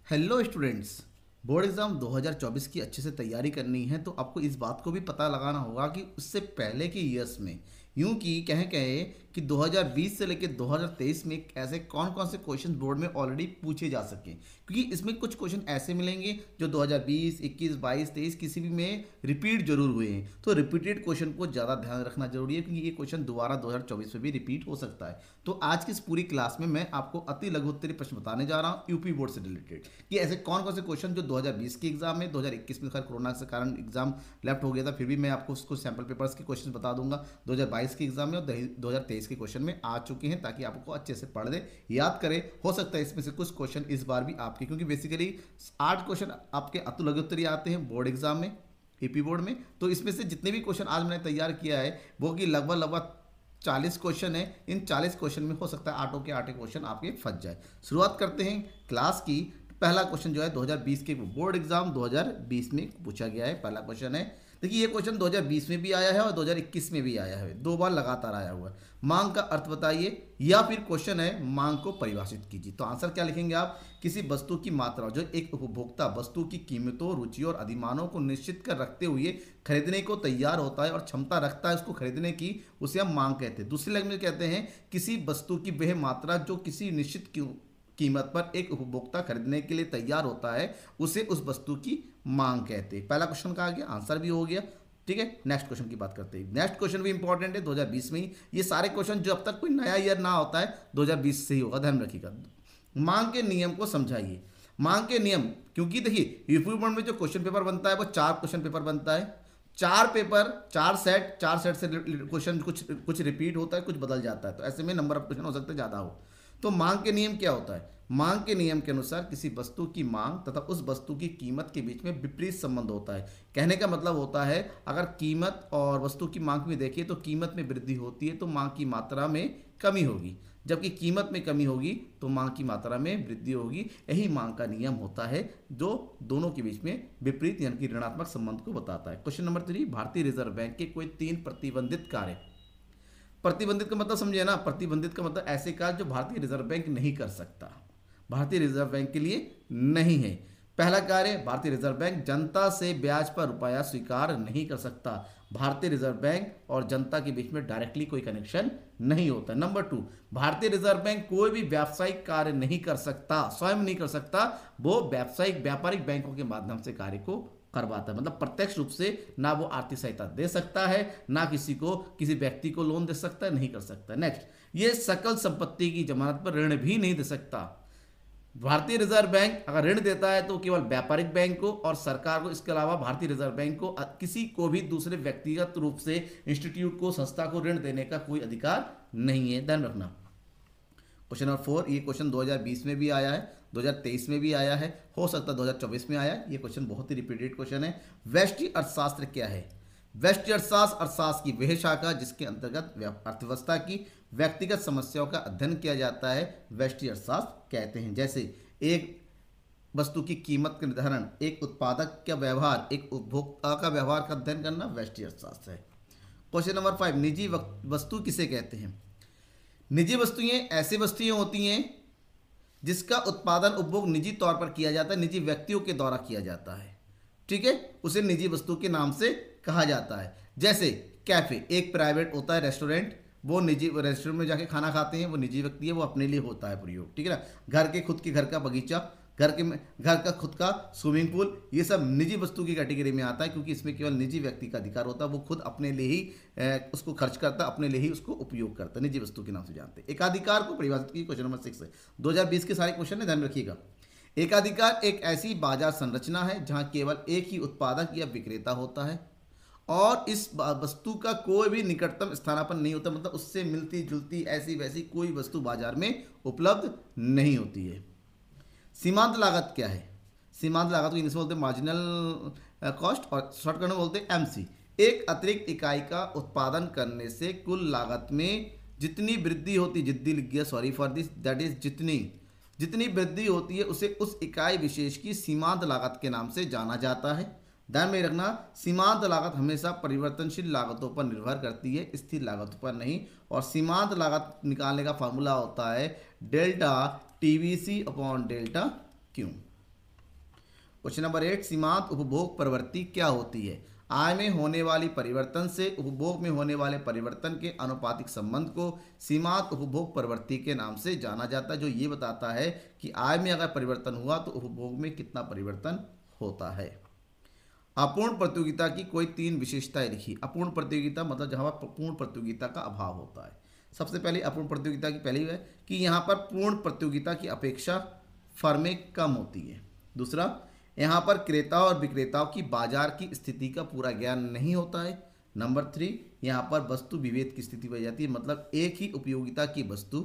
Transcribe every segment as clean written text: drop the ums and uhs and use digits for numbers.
Hello students. Board exam 2024 की अच्छे से तैयारी करनी है तो आपको इस बात को भी पता लगाना होगा कि उससे पहले के ईयर्स में यूं कि कहें कि 2020 से लेकर 2023 में ऐसे कौन कौन से क्वेश्चन बोर्ड में ऑलरेडी पूछे जा सके, क्योंकि इसमें कुछ क्वेश्चन ऐसे मिलेंगे जो 2020, 21, 22, 23 किसी भी में रिपीट जरूर हुए हैं। तो रिपीटेड क्वेश्चन को ज़्यादा ध्यान रखना जरूरी है, क्योंकि ये क्वेश्चन दोबारा 2024 में भी रिपीट हो सकता है। तो आज की इस पूरी क्लास में मैं आपको अति लघु उत्तरीय प्रश्न बताने जा रहा हूँ यूपी बोर्ड से रिलेटेड, कि ऐसे कौन कौन से क्वेश्चन जो 2020 के एग्जाम में, 2021 में खैर कोरोना के कारण एग्जाम लेफ्ट हो गया था, फिर भी मैं आपको उसको सैम्पल पेपर्स के क्वेश्चन बता दूंगा 2022 के एग्जाम में और 2023 के क्वेश्चन में आ चुके हैं, ताकि आपको अच्छे से पढ़ दे, याद करें। हो सकता है इसमें से कुछ क्वेश्चन इस बार भी आपके, क्योंकि बेसिकली 8 क्वेश्चन आपके अति लघु उत्तरीय आते हैं बोर्ड एग्जाम में, ईपी बोर्ड में। तो इसमें से जितने भी क्वेश्चन आज मैंने तैयार किया है वो कि लगभग 40 क्वेश्चन है। इन 40 क्वेश्चन में हो सकता है आठों के आठे क्वेश्चन आपके फंस जाए। शुरुआत करते हैं क्लास की। पहला क्वेश्चन जो है 2020 के बोर्ड एग्जाम 2020 में पूछा गया है। पहला क्वेश्चन है, देखिए ये क्वेश्चन 2020 में भी आया है और 2021 में भी आया है, दो बार लगातार आया हुआ है। मांग का अर्थ बताइए, या फिर क्वेश्चन है मांग को परिभाषित कीजिए। तो आंसर क्या लिखेंगे आप? किसी वस्तु की मात्रा जो एक उपभोक्ता वस्तु की कीमतों, रुचियों और अधिमानों को निश्चित कर रखते हुए खरीदने को तैयार होता है और क्षमता रखता है उसको खरीदने की, उसे हम मांग कहते हैं। दूसरी लाइन में कहते हैं किसी वस्तु की वह मात्रा जो किसी निश्चित कीमत पर एक उपभोक्ता खरीदने के लिए तैयार होता है, उसे उस वस्तु की मांग कहते हैं। पहला क्वेश्चन का आ गया, आंसर भी हो गया। ठीक है, नेक्स्ट क्वेश्चन की बात करते हैं। नेक्स्ट क्वेश्चन भी इंपॉर्टेंट है 2020 में ही। ये सारे क्वेश्चन जो अब तक कोई नया ईयर ना होता है 2020 से ही होगा, ध्यान रखिएगा। मांग के नियम को समझाइए। मांग के नियम, क्योंकि देखिए यूपी बोर्ड में जो क्वेश्चन पेपर बनता है वो 4 क्वेश्चन पेपर बनता है। 4 पेपर, 4 सेट से क्वेश्चन कुछ रिपीट होता है, कुछ बदल जाता है। तो ऐसे में नंबर ऑफ क्वेश्चन हो सकते हैं ज़्यादा हो। तो मांग के नियम क्या होता है? मांग के नियम के अनुसार किसी वस्तु की मांग तथा उस वस्तु की कीमत के बीच में विपरीत संबंध होता है। कहने का मतलब होता है, अगर कीमत और वस्तु की मांग में देखिए तो कीमत में वृद्धि होती है तो मांग की मात्रा में कमी होगी, जबकि कीमत में कमी होगी तो मांग की मात्रा में वृद्धि होगी। यही मांग का नियम होता है जो दोनों के बीच में विपरीत यानी कि ऋणात्मक संबंध को बताता है। क्वेश्चन नंबर 3, भारतीय रिजर्व बैंक के कोई 3 प्रतिबंधित कार्य। प्रतिबंधित का मतलब समझे ना, प्रतिबंधित का मतलब ऐसे कार्य जो भारतीय रिजर्व बैंक नहीं कर सकता, भारतीय रिजर्व बैंक के लिए नहीं है। पहला कार्य, भारतीय रिजर्व बैंक जनता से ब्याज पर रुपया स्वीकार नहीं कर सकता। भारतीय रिजर्व बैंक और जनता के बीच में डायरेक्टली कोई कनेक्शन नहीं होता। नंबर 2, भारतीय रिजर्व बैंक कोई भी व्यावसायिक कार्य नहीं कर सकता, स्वयं नहीं कर सकता, वो व्यापारिक बैंकों के माध्यम से कार्य को करवाता है। मतलब प्रत्यक्ष रूप से ना वो आर्थिक सहायता दे सकता है, ना किसी व्यक्ति को लोन दे सकता है, नहीं कर सकता। नेक्स्ट, ये सकल संपत्ति की जमानत पर ऋण भी नहीं दे सकता। भारतीय रिजर्व बैंक अगर ऋण देता है तो केवल व्यापारिक बैंक को और सरकार को, इसके अलावा भारतीय रिजर्व बैंक को किसी को भी दूसरे व्यक्तिगत रूप से इंस्टीट्यूट को, संस्था को ऋण देने का कोई अधिकार नहीं है, ध्यान रखना। क्वेश्चन नंबर 4, ये क्वेश्चन 2020 में भी आया है, 2023 में भी आया है, हो सकता है 2024 में आया है। ये क्वेश्चन बहुत ही रिपीटेड क्वेश्चन है। व्यष्टि अर्थशास्त्र क्या है? व्यष्टि अर्थशास्त्र अर्थशास्त्र की वह शाखा जिसके अंतर्गत अर्थव्यवस्था की व्यक्तिगत समस्याओं का अध्ययन किया जाता है, व्यष्टि अर्थशास्त्र कहते हैं। जैसे एक वस्तु की कीमत का निर्धारण, एक उत्पादक का व्यवहार, एक उपभोक्ता का व्यवहार का अध्ययन करना व्यष्टि अर्थशास्त्र है। क्वेश्चन नंबर 5, निजी वस्तु किसे कहते हैं? निजी वस्तुएं ऐसी वस्तुएं होती हैं जिसका उत्पादन उपभोग निजी तौर पर किया जाता है, निजी व्यक्तियों के द्वारा किया जाता है। ठीक है, उसे निजी वस्तु के नाम से कहा जाता है। जैसे कैफे, एक प्राइवेट होता है रेस्टोरेंट, वो निजी रेस्टोरेंट में जाके खाना खाते हैं, वो निजी व्यक्ति है, वो अपने लिए होता है प्रयोग। ठीक है ना, घर का बगीचा, घर का खुद का स्विमिंग पूल, ये सब निजी वस्तु की कैटेगरी में आता है, क्योंकि इसमें केवल निजी व्यक्ति का अधिकार होता है, वो खुद अपने लिए ही उसको खर्च करता है, अपने लिए ही उसको उपयोग करता है, निजी वस्तु के नाम से जानते हैं। एकाधिकार को परिभाषित की। क्वेश्चन नंबर 6 है, 2020 के सारे क्वेश्चन है, ध्यान रखिएगा। एकाधिकार एक ऐसी बाजार संरचना है जहां केवल एक ही उत्पादक या विक्रेता होता है और इस वस्तु का कोई भी निकटतम स्थानापन्न नहीं होता, मतलब उससे मिलती जुलती ऐसी वैसी कोई वस्तु बाजार में उपलब्ध नहीं होती है। सीमांत लागत क्या है? सीमांत लागत को इंग्लिश में बोलते हैं मार्जिनल कॉस्ट और शॉर्टकट में बोलते हैं एमसी। एक अतिरिक्त इकाई का उत्पादन करने से कुल लागत में जितनी वृद्धि होती, जितनी लिख गया, sorry for this, that is जितनी वृद्धि होती है उसे उस इकाई विशेष की सीमांत लागत के नाम से जाना जाता है। ध्यान में रखना, सीमांत लागत हमेशा परिवर्तनशील लागतों पर निर्भर करती है, स्थिर लागतों पर नहीं। और सीमांत लागत निकालने का फार्मूला होता है delta TVC upon delta Q. Question number 8, सीमांत उपभोग प्रवृत्ति क्या होती है? आय में होने वाली परिवर्तन से उपभोग में होने वाले परिवर्तन के अनुपातिक संबंध को सीमांत उपभोग प्रवृत्ति के नाम से जाना जाता है, जो ये बताता है कि आय में अगर परिवर्तन हुआ तो उपभोग में कितना परिवर्तन होता है। अपूर्ण प्रतियोगिता की कोई 3 विशेषताएं लिखी। अपूर्ण प्रतियोगिता मतलब जहां पर पूर्ण प्रतियोगिता का अभाव होता है। सबसे पहले अपूर्ण प्रतियोगिता की पहली है कि यहाँ पर पूर्ण प्रतियोगिता की अपेक्षा फर्में कम होती है। दूसरा, यहाँ पर क्रेता और विक्रेताओं की बाजार की स्थिति का पूरा ज्ञान नहीं होता है। नंबर 3, यहाँ पर वस्तु विभेद की स्थिति बन जाती है, मतलब एक ही उपयोगिता की वस्तु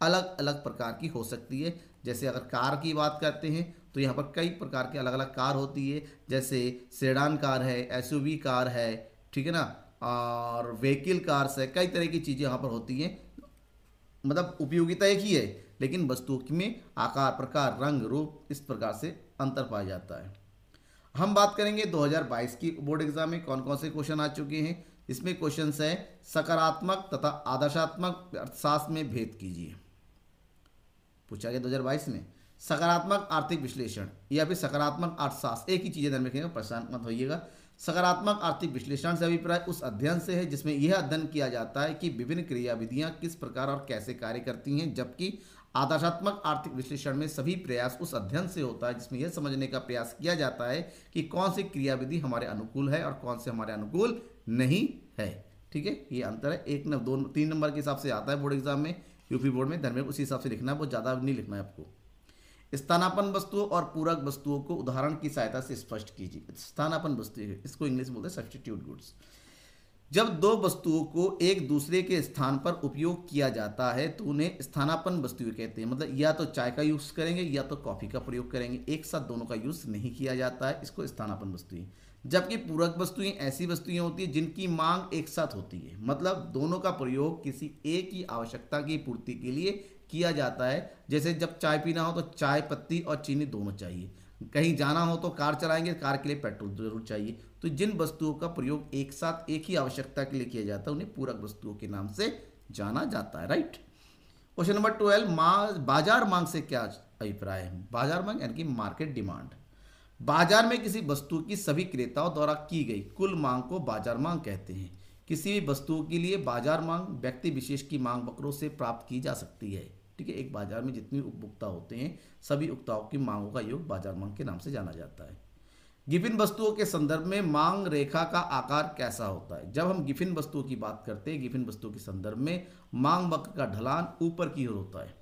अलग अलग प्रकार की हो सकती है। जैसे अगर कार की बात करते हैं तो यहाँ पर कई प्रकार के अलग अलग कार होती है, जैसे सेडान कार है, एसयूवी कार है, ठीक है ना, और व्हीकल कार्स है, कई तरह की चीज़ें यहाँ पर होती हैं। मतलब उपयोगिता एक ही है लेकिन वस्तुओं में आकार, प्रकार, रंग, रूप इस प्रकार से अंतर पाया जाता है। हम बात करेंगे 2022 की बोर्ड एग्जाम में कौन कौन से क्वेश्चन आ चुके हैं। इसमें क्वेश्चंस है सकारात्मक तथा आदर्शात्मक अर्थशास्त्र में भेद कीजिए। पूछा गया 2022 में सकारात्मक आर्थिक विश्लेषण या फिर सकारात्मक अर्थशास्त्र, एक ही चीजें ध्यान रखेंगे, परेशान मत होइएगा। सकारात्मक आर्थिक विश्लेषण से अभिप्राय उस अध्ययन से है जिसमें यह अध्ययन किया जाता है कि विभिन्न क्रियाविधियां किस प्रकार और कैसे कार्य करती हैं, जबकि आदर्शात्मक आर्थिक विश्लेषण में सभी प्रयास उस अध्ययन से होता है जिसमें यह समझने का प्रयास किया जाता है कि कौन सी क्रियाविधि हमारे अनुकूल है और कौन से हमारे अनुकूल नहीं है। ठीक है, ये अंतर है। 1 2 3 नंबर के हिसाब से आता है बोर्ड एग्जाम में, यूपी बोर्ड में। धर्म उसी हिसाब से लिखना है, बहुत ज़्यादा नहीं लिखना है आपको। स्थानापन्न वस्तुओं और पूरक वस्तुओं को उदाहरण की सहायता से स्पष्ट कीजिए। स्थानापन्न वस्तु, इसको इंग्लिश में बोलते हैं सब्स्टिट्यूट गुड्स। जब दो वस्तुओं को एक दूसरे के स्थान पर उपयोग किया जाता है तो उन्हें स्थानापन्न वस्तुएं कहते हैं। मतलब या तो चाय का यूज करेंगे या तो कॉफी का प्रयोग करेंगे, एक साथ दोनों का यूज नहीं किया जाता है, इसको स्थानापन्न वस्तुएं। जबकि पूरक वस्तुएं ऐसी वस्तुएं होती है जिनकी मांग एक साथ होती है, मतलब दोनों का प्रयोग किसी एक ही आवश्यकता की पूर्ति के लिए किया जाता है। जैसे जब चाय पीना हो तो चाय पत्ती और चीनी दोनों चाहिए, कहीं जाना हो तो कार चलाएंगे, कार के लिए पेट्रोल जरूर चाहिए। तो जिन वस्तुओं का प्रयोग एक साथ एक ही आवश्यकता के लिए किया जाता है उन्हें पूरक वस्तुओं के नाम से जाना जाता है। राइट। क्वेश्चन नंबर 12, बाजार मांग से क्या अभिप्राय है? बाजार मांग यानी कि मार्केट डिमांड। बाजार में किसी वस्तु की सभी क्रेताओं द्वारा की गई कुल मांग को बाजार मांग कहते हैं। किसी भी वस्तु के लिए बाजार मांग व्यक्ति विशेष की मांग वक्रों से प्राप्त की जा सकती है। ठीक है, एक बाजार में जितनी उपभोक्ता होते हैं सभी उपभोक्ताओं की मांगों का योग बाजार मांग के नाम से जाना जाता है। गिफिन वस्तुओं के संदर्भ में मांग रेखा का आकार कैसा होता है? जब हम गिफिन वस्तुओं की बात करते हैं, गिफिन वस्तुओं के संदर्भ में मांग वक्र का ढलान ऊपर की ओर होता है,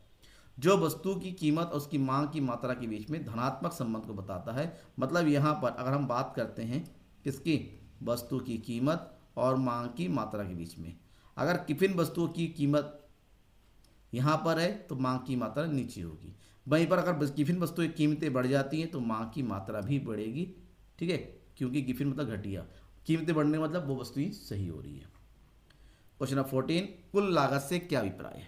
जो वस्तु की कीमत और उसकी मांग की मात्रा के बीच में धनात्मक संबंध को बताता है। मतलब यहाँ पर अगर हम बात करते हैं किसकी, वस्तु की कीमत और मांग की मात्रा के बीच में, अगर गिफिन वस्तुओं की कीमत यहाँ पर है तो मांग की मात्रा नीचे होगी। वहीं पर अगर गिफिन वस्तुएं कीमतें बढ़ जाती हैं तो मांग की मात्रा भी बढ़ेगी। ठीक है, क्योंकि गिफिन मतलब घटिया, कीमतें बढ़ने मतलब वो वस्तु ही सही हो रही है। क्वेश्चन नंबर 14, कुल लागत से क्या अभिप्राय है?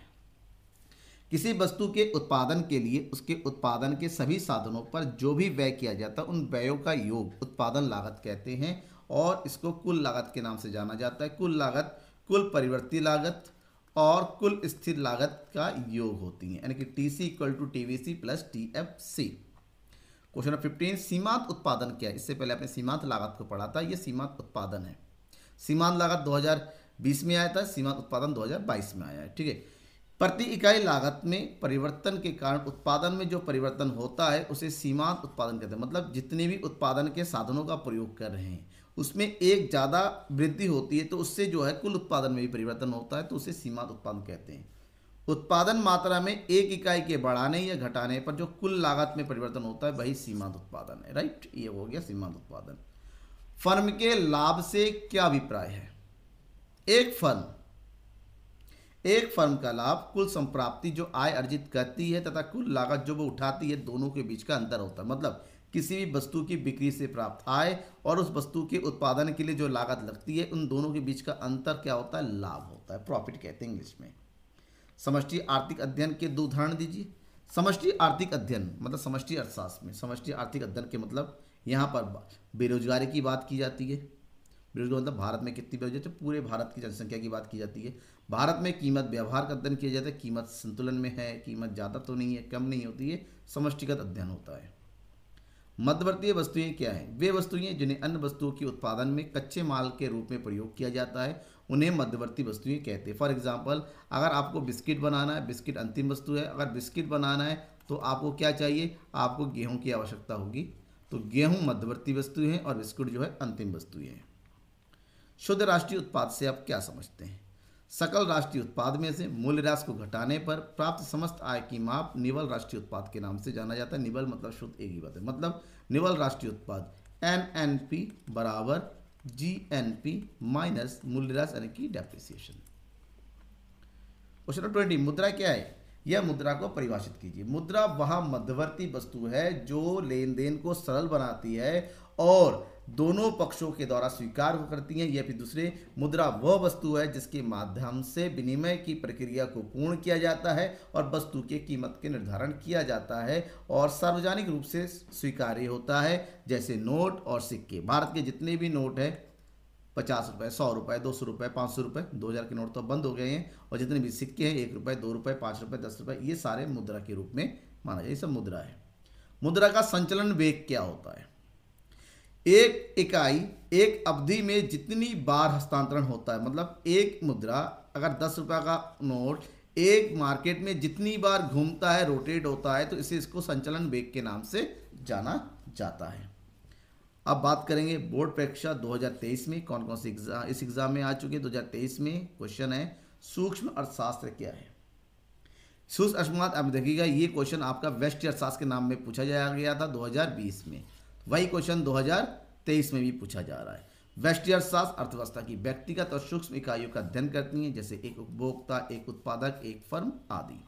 किसी वस्तु के उत्पादन के लिए उसके उत्पादन के सभी साधनों पर जो भी व्यय किया जाता है उन व्ययों का योग उत्पादन लागत कहते हैं और इसको कुल लागत के नाम से जाना जाता है। कुल लागत कुल परिवर्ती लागत और कुल स्थिर लागत का योग होती है, यानी कि TC = TVC + TFC। Question number 15, सीमांत उत्पादन क्या है? इससे पहले आपने सीमांत लागत को पढ़ा था, ये सीमांत उत्पादन है। सीमांत लागत 2020 में आया था, सीमांत उत्पादन 2022 में आया है। ठीक है, प्रति इकाई लागत में परिवर्तन के कारण उत्पादन में जो परिवर्तन होता है उसे सीमांत उत्पादन कहते हैं। मतलब जितने भी उत्पादन के साधनों का प्रयोग कर रहे हैं उसमें एक ज़्यादा वृद्धि होती है तो उससे जो है कुल उत्पादन में भी परिवर्तन होता है, तो उसे सीमांत उत्पादन कहते हैं। उत्पादन मात्रा में एक इकाई के बढ़ाने या घटाने पर जो कुल लागत में परिवर्तन होता है वही सीमांत उत्पादन है। राइट, ये हो गया सीमांत उत्पादन। फर्म के लाभ से क्या अभिप्राय है? एक फर्म का लाभ कुल संप्राप्ति जो आय अर्जित करती है तथा कुल लागत जो वो उठाती है दोनों के बीच का अंतर होता है। मतलब किसी भी वस्तु की बिक्री से प्राप्त आय और उस वस्तु के उत्पादन के लिए जो लागत लगती है उन दोनों के बीच का अंतर क्या होता है? लाभ होता है, प्रॉफिट कहते हैं इंग्लिश में। समष्टि आर्थिक अध्ययन के 2 उदाहरण दीजिए। समष्टि आर्थिक अध्ययन मतलब समष्टि अर्थशास्त्र में समष्टि आर्थिक अध्ययन के मतलब यहाँ पर बेरोजगारी की बात की जाती है। बेरोजगारी मतलब भारत में कितनी बेरोजगारी, पूरे भारत की जनसंख्या की बात की जाती है। भारत में कीमत व्यवहार का अध्ययन किया जाता है, कीमत संतुलन में है, कीमत ज़्यादा तो नहीं है कम नहीं होती है, समष्टिगत अध्ययन होता है। मध्यवर्ती वस्तुएं क्या हैं? वे वस्तुएं जिन्हें अन्य वस्तुओं के उत्पादन में कच्चे माल के रूप में प्रयोग किया जाता है, उन्हें मध्यवर्ती वस्तुएं कहते हैं। फॉर एग्जांपल, अगर आपको बिस्किट बनाना है, बिस्किट अंतिम वस्तु है। अगर बिस्किट बनाना है तो आपको क्या चाहिए? आपको गेहूं की आवश्यकता होगी, तो गेहूं मध्यवर्ती वस्तु है और बिस्कुट जो है अंतिम वस्तुएं हैं। शुद्ध राष्ट्रीय उत्पाद से आप क्या समझते हैं? सकल राष्ट्रीय उत्पाद में से मूल्यह्रास को घटाने पर प्राप्त समस्त आय की माप निवल राष्ट्रीय उत्पाद के नाम से जाना जाता है। निवल मतलब शुद्ध, एक ही बात है, मतलब निवल राष्ट्रीय उत्पाद NNP बराबर GNP माइनस मूल्यह्रास यानी कि डेप्रिसिएशन। क्वेश्चन नंबर 20, मुद्रा क्या है? यह मुद्रा को परिभाषित कीजिए। मुद्रा वह मध्यवर्ती वस्तु है जो लेन देन को सरल बनाती है और दोनों पक्षों के द्वारा स्वीकार करती है। यह फिर दूसरे, मुद्रा वह वस्तु है जिसके माध्यम से विनिमय की प्रक्रिया को पूर्ण किया जाता है और वस्तु के कीमत के निर्धारण किया जाता है और सार्वजनिक रूप से स्वीकार्य होता है, जैसे नोट और सिक्के। भारत के जितने भी नोट है, 50 रुपये, 100 रुपये, 200 रुपये, 500 रुपये, 2000 के नोट तो बंद हो गए हैं, और जितने भी सिक्के हैं 1 रुपये, 2 रुपये, 5 रुपये, 10 रुपये, ये सारे मुद्रा के रूप में माना जाए, ये सब मुद्रा है। मुद्रा का संचलन वेग क्या होता है? एक इकाई एक अवधि में जितनी बार हस्तांतरण होता है, मतलब एक मुद्रा, अगर 10 रुपये का नोट एक मार्केट में जितनी बार घूमता है, रोटेट होता है, तो इसको संचलन वेग के नाम से जाना जाता है। अब बात करेंगे बोर्ड परीक्षा 2023 में कौन कौन से इस एग्जाम में आ चुके हैं। 2023 में क्वेश्चन है सूक्ष्म अर्थशास्त्र क्या है? सूक्ष्म अर्थशास्त्र आप देखिएगा, ये क्वेश्चन आपका वेस्ट अर्थशास्त्र के नाम में पूछा जाया गया था 2020 में, वही क्वेश्चन 2023 में भी पूछा जा रहा है। व्यष्टि अर्थशास्त्र अर्थव्यवस्था की व्यक्तिगत और सूक्ष्म इकाइयों का अध्ययन करती है, जैसे एक उपभोक्ता, एक उत्पादक, एक फर्म आदि।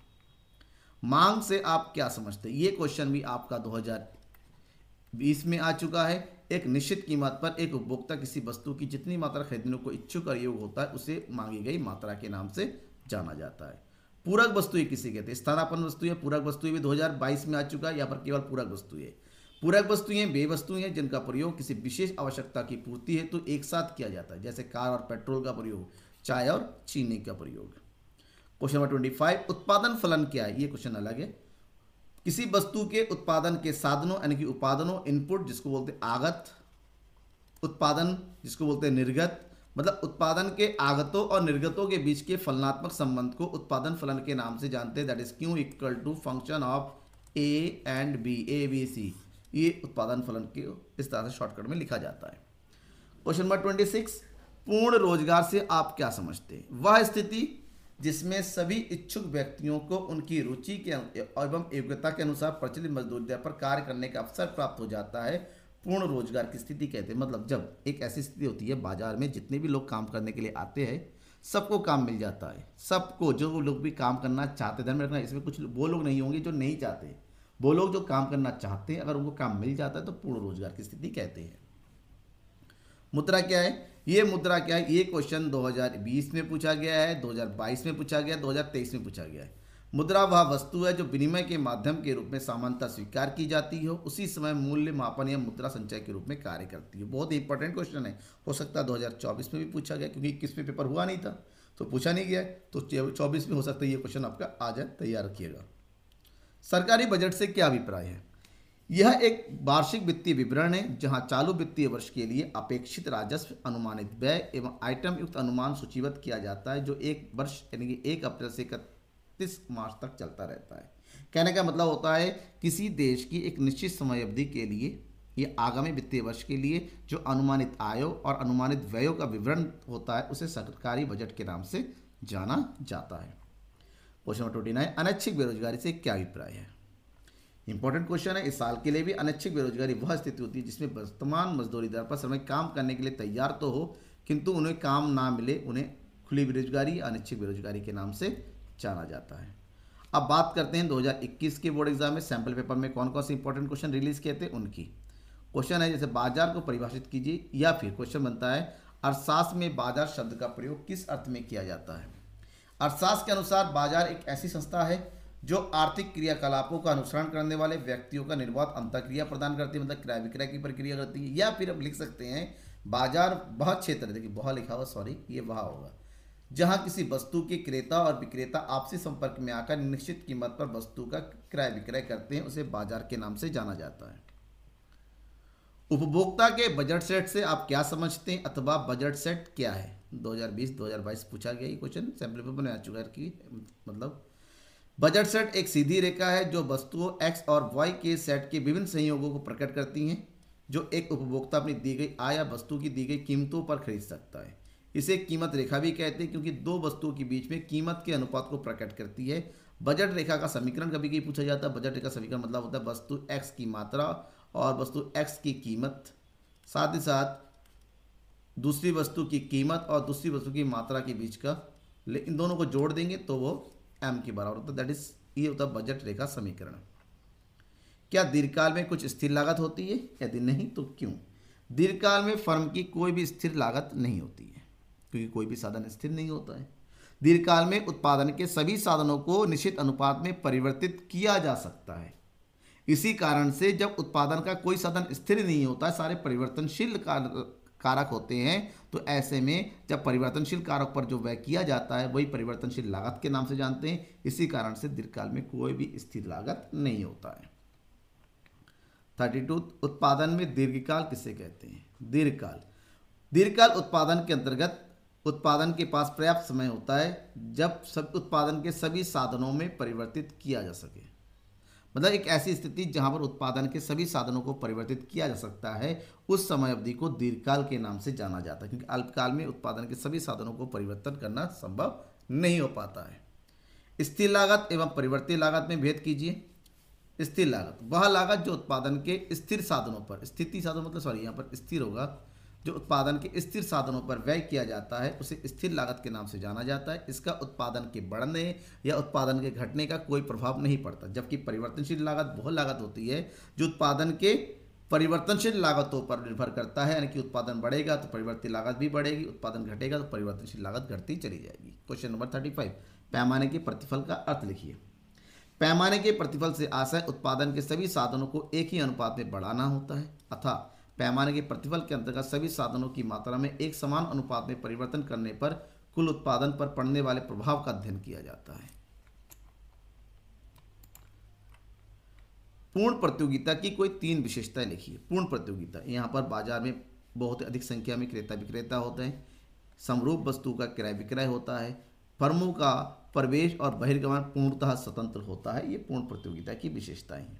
मांग से आप क्या समझते हैं? ये क्वेश्चन भी आपका 2020 में आ चुका है। एक निश्चित कीमत पर एक उपभोक्ता किसी वस्तु की जितनी मात्रा खरीदने को इच्छुक और योग्य होता है, उसे मांगी गई मात्रा के नाम से जाना जाता है। पूरक वस्तुएं किसे कहते हैं? स्थानापन्न वस्तुएं, पूरक वस्तुएं भी 2022 में आ चुका है। यहाँ पर केवल पूरक वस्तुएं। पूरक वस्तुएं वे वस्तुएं हैं जिनका प्रयोग किसी विशेष आवश्यकता की पूर्ति हेतु तो एक साथ किया जाता है, जैसे कार और पेट्रोल का प्रयोग, चाय और चीनी का प्रयोग। क्वेश्चन नंबर 25, उत्पादन फलन क्या है? ये क्वेश्चन अलग है। किसी वस्तु के उत्पादन के साधनों यानी कि उपादानों, इनपुट जिसको बोलते हैं आगत, उत्पादन जिसको बोलते हैं निर्गत, मतलब उत्पादन के आगतों और निर्गतों के बीच के फलनात्मक संबंध को उत्पादन फलन के नाम से जानते हैं। That is Q equal to function of A and B, ABC। ये उत्पादन फलन के इस तरह से शॉर्टकट में लिखा जाता है। क्वेश्चन नंबर 26, पूर्ण रोजगार से आप क्या समझते हैं? वह स्थिति जिसमें सभी इच्छुक व्यक्तियों को उनकी रुचि के एवं योग्यता के अनुसार प्रचलित मजदूरी दर पर कार्य करने का अवसर प्राप्त हो जाता है, पूर्ण रोजगार की स्थिति कहते हैं। मतलब जब एक ऐसी स्थिति होती है बाजार में, जितने भी लोग काम करने के लिए आते हैं सबको काम मिल जाता है, सबको, जो लोग भी काम करना चाहते, ध्यान में रखना इसमें कुछ वो लोग नहीं होंगे जो नहीं चाहते, वो लोग जो काम करना चाहते हैं अगर उनको काम मिल जाता है तो पूर्ण रोजगार की स्थिति कहते हैं। मुद्रा क्या है? ये मुद्रा क्या है? ये क्वेश्चन 2020 में पूछा गया है, 2022 में पूछा गया, 2023 में पूछा गया है। मुद्रा वह वस्तु है जो विनिमय के माध्यम के रूप में सामान्यतः स्वीकार की जाती हो, उसी समय मूल्य मापन या मुद्रा संचय के रूप में कार्य करती है। बहुत ही इंपॉर्टेंट क्वेश्चन है, हो सकता है 2024 में भी पूछा गया, क्योंकि 21 में पेपर हुआ नहीं था तो पूछा नहीं गया, तो 24 में हो सकता है ये क्वेश्चन आपका आ जाए, तैयार रखिएगा। सरकारी बजट से क्या अभिप्राय है? यह एक वार्षिक वित्तीय विवरण है जहां चालू वित्तीय वर्ष के लिए अपेक्षित राजस्व, अनुमानित व्यय एवं आइटम युक्त अनुमान सूचीबद्ध किया जाता है, जो एक वर्ष यानी कि 1 अप्रैल से 31 मार्च तक चलता रहता है। कहने का मतलब होता है किसी देश की एक निश्चित समय अवधि के लिए, ये आगामी वित्तीय वर्ष के लिए जो अनुमानित आयों और अनुमानित व्ययों का विवरण होता है, उसे सरकारी बजट के नाम से जाना जाता है। क्वेश्चन नंबर 29, अनैच्छिक बेरोजगारी से क्या अभिप्राय है? इंपॉर्टेंट क्वेश्चन है। इस साल के लिए भी अनैच्छिक बेरोजगारी वह स्थिति होती है जिसमें वर्तमान मजदूरी दर पर श्रमिक काम करने के लिए तैयार तो हो किंतु उन्हें काम ना मिले, उन्हें खुली बेरोजगारी या अनैच्छिक बेरोजगारी के नाम से जाना जाता है। अब बात करते हैं 2021 के बोर्ड एग्जाम में सैंपल पेपर में कौन कौन से इंपॉर्टेंट क्वेश्चन रिलीज किए थे उनकी। क्वेश्चन है जैसे बाजार को परिभाषित कीजिए, या फिर क्वेश्चन बनता है अर्थशास्त्र में बाजार शब्द का प्रयोग किस अर्थ में किया जाता है? अर्थशास्त्र के अनुसार बाजार एक ऐसी संस्था है जो आर्थिक क्रियाकलापों का अनुसरण करने वाले व्यक्तियों का निर्बाध अंतःक्रिया प्रदान करती है, मतलब क्रय विक्रय की प्रक्रिया करती है। या फिर हम लिख सकते हैं बाजार वह क्षेत्र है, देखिए वह लिखा हुआ, सॉरी ये वह होगा, जहां किसी वस्तु के क्रेता और विक्रेता आपसी संपर्क में आकर निश्चित कीमत पर वस्तु का क्रय विक्रय करते हैं, उसे बाजार के नाम से जाना जाता है। उपभोक्ता के बजट सेट से आप क्या समझते हैं अथवा बजट सेट क्या है? 2020-2022 पूछा गया ये क्वेश्चन, सैम्पल पेपर में आ चुका है कि मतलब बजट सेट एक सीधी रेखा है जो वस्तुओं एक्स और वाई के सेट के विभिन्न संयोगों को प्रकट करती हैं जो एक उपभोक्ता अपनी दी गई आय या वस्तु की दी गई कीमतों पर खरीद सकता है। इसे कीमत रेखा भी कहते हैं क्योंकि दो वस्तुओं के बीच में कीमत के अनुपात को प्रकट करती है। बजट रेखा का समीकरण कभी कभी पूछा जाता है। बजट रेखा समीकरण मतलब होता है वस्तु एक्स की मात्रा और वस्तु एक्स की कीमत, साथ ही साथ दूसरी वस्तु की कीमत और दूसरी वस्तु की मात्रा के बीच का, इन दोनों को जोड़ देंगे तो वो एम के बराबर होता है। दैट इज, ये होता है बजट रेखा समीकरण। क्या दीर्घकाल में कुछ स्थिर लागत होती है? यदि नहीं तो क्यों? दीर्घकाल में फर्म की कोई भी स्थिर लागत नहीं होती है क्योंकि कोई भी साधन स्थिर नहीं होता है। दीर्घकाल में उत्पादन के सभी साधनों को निश्चित अनुपात में परिवर्तित किया जा सकता है। इसी कारण से जब उत्पादन का कोई साधन स्थिर नहीं होता है, सारे परिवर्तनशील कारक होते हैं, तो ऐसे में जब परिवर्तनशील कारक पर जो व्यय किया जाता है वही परिवर्तनशील लागत के नाम से जानते हैं। इसी कारण से दीर्घकाल में कोई भी स्थिर लागत नहीं होता है। 32 उत्पादन में दीर्घकाल किसे कहते हैं? दीर्घकाल उत्पादन के अंतर्गत उत्पादन के पास पर्याप्त समय होता है जब सब उत्पादन के सभी साधनों में परिवर्तित किया जा सके। मतलब एक ऐसी स्थिति जहां पर उत्पादन के सभी साधनों को परिवर्तित किया जा सकता है, उस समय अवधि को दीर्घकाल के नाम से जाना जाता है क्योंकि अल्पकाल में उत्पादन के सभी साधनों को परिवर्तन करना संभव नहीं हो पाता है। स्थिर लागत एवं परिवर्तित लागत में भेद कीजिए। स्थिर लागत वह लागत जो उत्पादन के स्थिर साधनों पर, स्थिति साधन मतलब सॉरी यहाँ पर स्थिर होगा, जो उत्पादन के स्थिर साधनों पर व्यय किया जाता है उसे स्थिर लागत के नाम से जाना जाता है। इसका उत्पादन के बढ़ने या उत्पादन के घटने का कोई प्रभाव नहीं पड़ता। जबकि परिवर्तनशील लागत वह लागत होती है जो उत्पादन के परिवर्तनशील लागतों पर निर्भर करता है, यानी कि उत्पादन बढ़ेगा तो परिवर्तित लागत भी बढ़ेगी, उत्पादन घटेगा तो परिवर्तनशील लागत घटती चली जाएगी। क्वेश्चन नंबर 35, पैमाने के प्रतिफल का अर्थ लिखिए। पैमाने के प्रतिफल से आशय उत्पादन के सभी साधनों को एक ही अनुपात में बढ़ाना होता है, अतः पैमाने के प्रतिफल के अंतर्गत सभी साधनों की मात्रा में एक समान अनुपात में परिवर्तन करने पर कुल उत्पादन पर पड़ने वाले प्रभाव का अध्ययन किया जाता है। पूर्ण प्रतियोगिता की कोई 3 विशेषताएं लिखिए। पूर्ण प्रतियोगिता, यहाँ पर बाजार में बहुत अधिक संख्या में क्रेता विक्रेता होते हैं, समरूप वस्तु का क्रय विक्रय होता है, फर्मों का प्रवेश और बहिर्गमन पूर्णतः स्वतंत्र होता है। ये पूर्ण प्रतियोगिता की विशेषताएं हैं।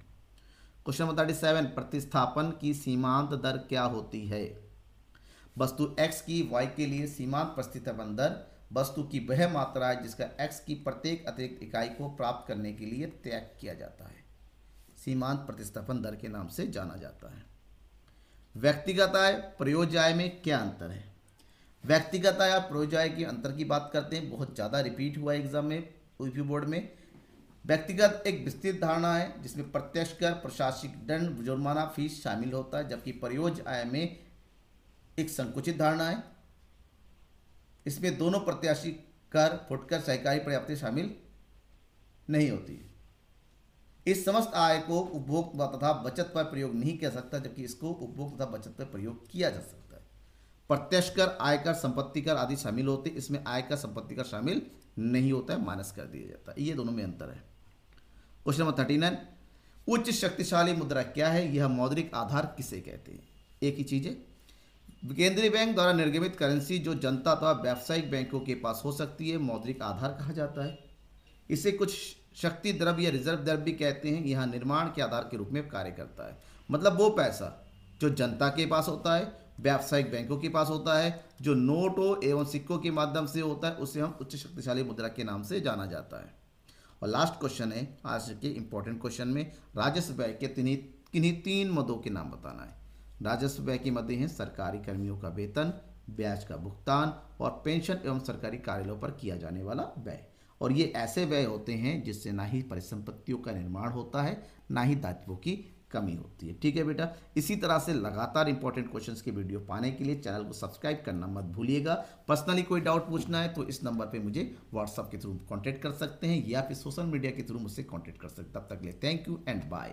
क्वेश्चन नंबर 37, प्रतिस्थापन की सीमांत दर क्या होती है? वस्तु x की y के लिए सीमांत प्रतिस्थापन दर वस्तु की वह मात्रा है जिसका x की प्रत्येक अतिरिक्त इकाई को प्राप्त करने के लिए त्याग किया जाता है। सीमांत प्रतिस्थापन दर के नाम से जाना जाता है। व्यक्तिगत आय प्रयोज्य आय में क्या अंतर है? व्यक्तिगत आय और प्रयोज्य आय के अंतर की बात करते हैं, बहुत ज़्यादा रिपीट हुआ एग्जाम में, यूपी बोर्ड में। व्यक्तिगत एक विस्तृत धारणा है जिसमें प्रत्यक्ष कर, प्रशासनिक दंड, जुर्माना, फीस शामिल होता है, जबकि प्रयोज्य आय में एक संकुचित धारणा है। इसमें दोनों प्रत्याशी कर, फुटकर, सहकारी पर्याप्ति शामिल नहीं होती है। इस समस्त आय को उपभोग तथा बचत पर प्रयोग नहीं किया सकता, जबकि इसको उपभोग तथा बचत पर प्रयोग किया जा सकता है। प्रत्यक्ष कर, आयकर, संपत्ति कर आदि शामिल होते, इसमें आयकर, संपत्ति कर शामिल नहीं होता है, माइनस कर दिया जाता है। ये दोनों में अंतर है। क्वेश्चन नंबर 39, उच्च शक्तिशाली मुद्रा क्या है? यह मौद्रिक आधार किसे कहते हैं? एक ही चीज है, केंद्रीय बैंक द्वारा निर्गमित करेंसी जो जनता अथवा व्यावसायिक बैंकों के पास हो सकती है, मौद्रिक आधार कहा जाता है। इसे कुछ शक्ति द्रव्य या रिजर्व द्रव्य भी कहते हैं। यह निर्माण के आधार के रूप में कार्य करता है। मतलब वो पैसा जो जनता के पास होता है, व्यावसायिक बैंकों के पास होता है, जो नोटों एवं सिक्कों के माध्यम से होता है, उसे हम उच्च शक्तिशाली मुद्रा के नाम से जाना जाता है। और लास्ट क्वेश्चन है आज के इंपॉर्टेंट क्वेश्चन में, राजस्व व्यय के किन्हीं 3 मदों के नाम बताना है। राजस्व व्यय के मदे हैं सरकारी कर्मियों का वेतन, ब्याज का भुगतान और पेंशन एवं सरकारी कार्यालयों पर किया जाने वाला व्यय। और ये ऐसे व्यय होते हैं जिससे ना ही परिसंपत्तियों का निर्माण होता है, ना ही दायित्वों की कमी होती है। ठीक है बेटा, इसी तरह से लगातार इंपॉर्टेंट क्वेश्चंस के वीडियो पाने के लिए चैनल को सब्सक्राइब करना मत भूलिएगा। पर्सनली कोई डाउट पूछना है तो इस नंबर पे मुझे व्हाट्सएप के थ्रू कांटेक्ट कर सकते हैं या फिर सोशल मीडिया के थ्रू मुझसे कांटेक्ट कर सकते हैं। तब तक के लिए थैंक यू एंड बाय।